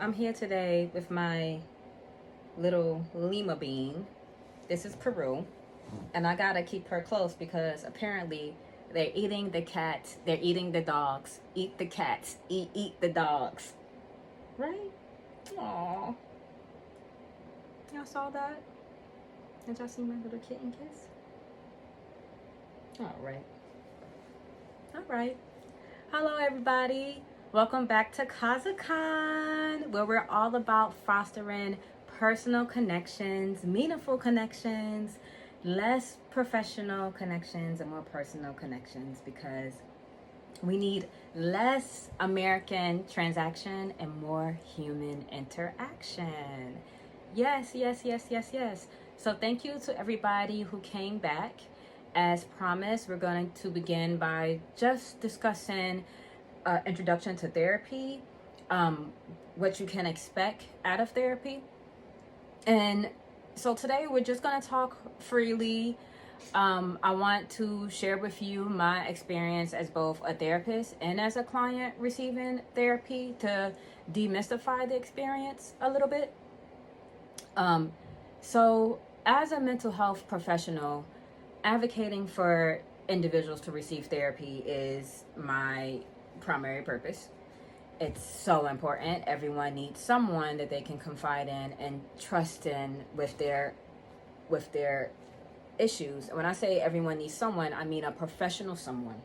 I'm here today with my little lima bean. This is Peru, and I gotta keep her close because apparently they're eating the cats, they're eating the dogs. Eat the cats, eat the dogs. Right? Aww. Y'all saw that? Did y'all see my little kitten kiss? Alright. Alright. Hello, everybody. Welcome back to Kazikon, where we're all about fostering personal connections, meaningful connections, less professional connections, and more personal connections, because we need less American transaction and more human interaction. Yes. So thank you to everybody who came back. As promised, we're going to begin by just discussing introduction to therapy, what you can expect out of therapy. And so today we're just going to talk freely. I want to share with you my experience as both a therapist and as a client receiving therapy to demystify the experience a little bit. So as a mental health professional, advocating for individuals to receive therapy is my primary purpose. It's so important. Everyone needs someone that they can confide in and trust in with their issues. When I say everyone needs someone, I mean a professional someone,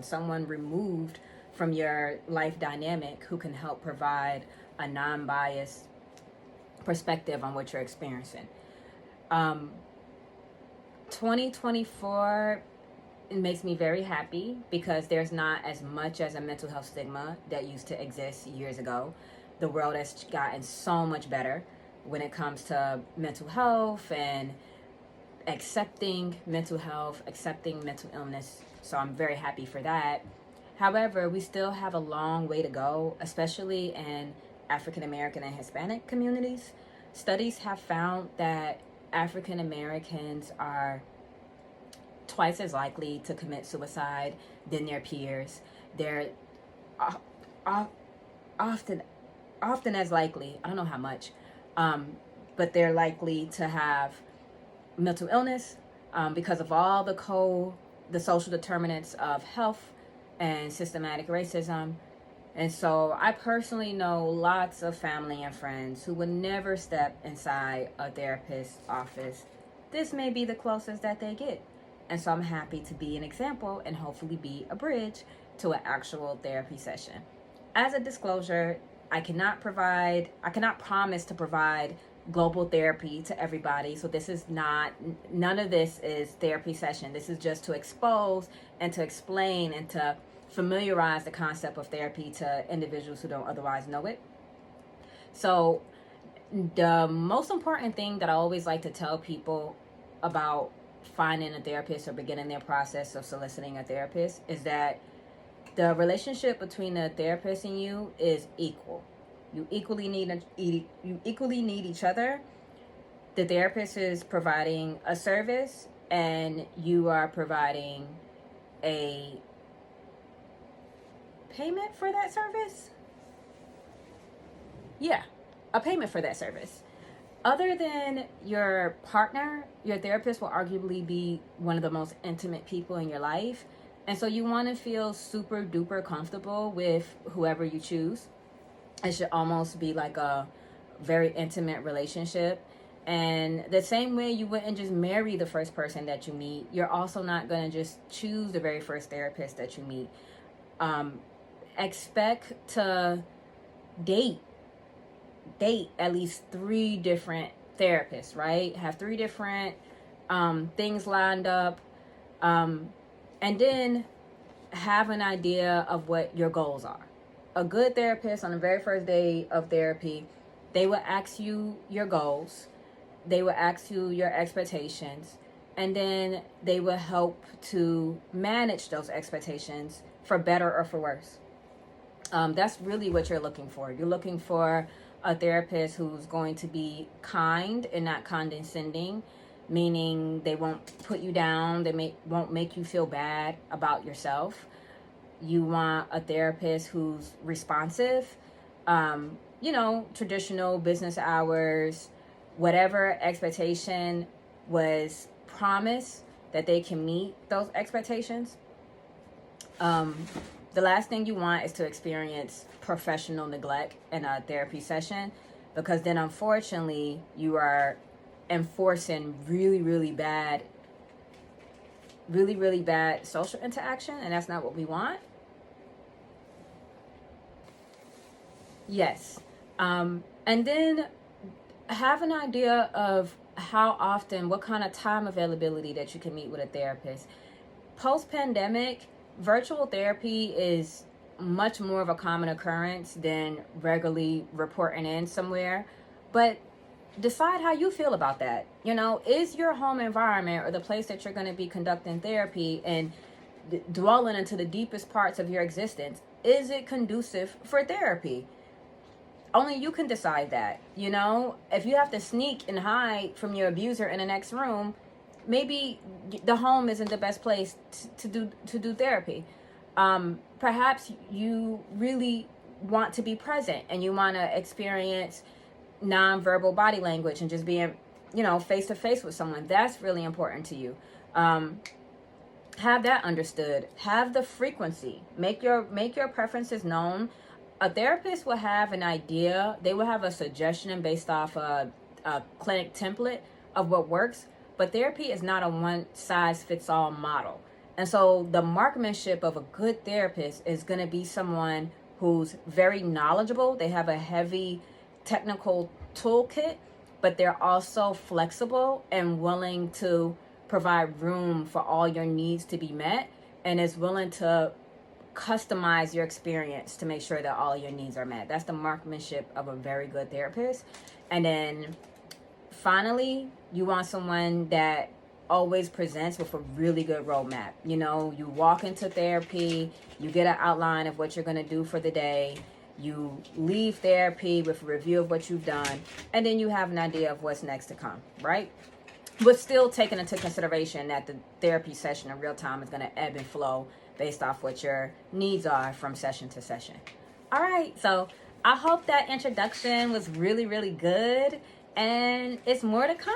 someone removed from your life dynamic who can help provide a non-biased perspective on what you're experiencing. 2024, it makes me very happy because there's not as much as a mental health stigma that used to exist years ago. The world has gotten so much better when it comes to mental health and accepting mental health, accepting mental illness. So I'm very happy for that. However, we still have a long way to go, especially in African American and Hispanic communities. Studies have found that African Americans are twice as likely to commit suicide than their peers. They're often as likely, I don't know how much, but they're likely to have mental illness because of all the social determinants of health and systematic racism. And so I personally know lots of family and friends who would never step inside a therapist's office. This may be the closest that they get. And so I'm happy to be an example and hopefully be a bridge to an actual therapy session. As a disclosure, I cannot promise to provide global therapy to everybody. So none of this is therapy session. This is just to expose and to explain and to familiarize the concept of therapy to individuals who don't otherwise know it. So the most important thing that I always like to tell people about finding a therapist or beginning their process of soliciting a therapist is that the relationship between the therapist and you is equal. You equally need each other. The therapist is providing a service and you are providing a payment for that service? Yeah, a payment for that service. Other than your partner, your therapist will arguably be one of the most intimate people in your life. And so you want to feel super duper comfortable with whoever you choose. It should almost be like a very intimate relationship. And the same way you wouldn't just marry the first person that you meet, you're also not going to just choose the very first therapist that you meet. Expect to date at least 3 different therapists, right? Have 3 different things lined up, and then have an idea of what your goals are. A good therapist on the very first day of therapy, they will ask you your goals, they will ask you your expectations, and then they will help to manage those expectations for better or for worse. That's really what you're looking for. You're looking for a therapist who's going to be kind and not condescending, meaning they won't put you down, won't make you feel bad about yourself. You want a therapist who's responsive, traditional business hours, whatever expectation was promised, that they can meet those expectations. The last thing you want is to experience professional neglect in a therapy session, because then unfortunately you are enforcing really, really bad social interaction, and that's not what we want. Yes. And then have an idea of how often, what kind of time availability that you can meet with a therapist. Post-pandemic, virtual therapy is much more of a common occurrence than regularly reporting in somewhere. But decide how you feel about that. Is your home environment, or the place that you're going to be conducting therapy and dwelling into the deepest parts of your existence, is it conducive for therapy? Only you can decide that. If you have to sneak and hide from your abuser in the next room, maybe the home isn't the best place to do therapy. Perhaps you really want to be present and you want to experience nonverbal body language and just being, face to face with someone. That's really important to you. Have that understood. Have the frequency. Make your preferences known. A therapist will have an idea. They will have a suggestion based off a clinic template of what works. But therapy is not a one-size-fits-all model. And so the marksmanship of a good therapist is going to be someone who's very knowledgeable. They have a heavy technical toolkit, but they're also flexible and willing to provide room for all your needs to be met, and is willing to customize your experience to make sure that all your needs are met. That's the marksmanship of a very good therapist. And then finally, you want someone that always presents with a really good roadmap. You walk into therapy, you get an outline of what you're going to do for the day, you leave therapy with a review of what you've done, and then you have an idea of what's next to come, right? But still taking into consideration that the therapy session in real time is going to ebb and flow based off what your needs are from session to session. All right, so I hope that introduction was really, really good, and it's more to come.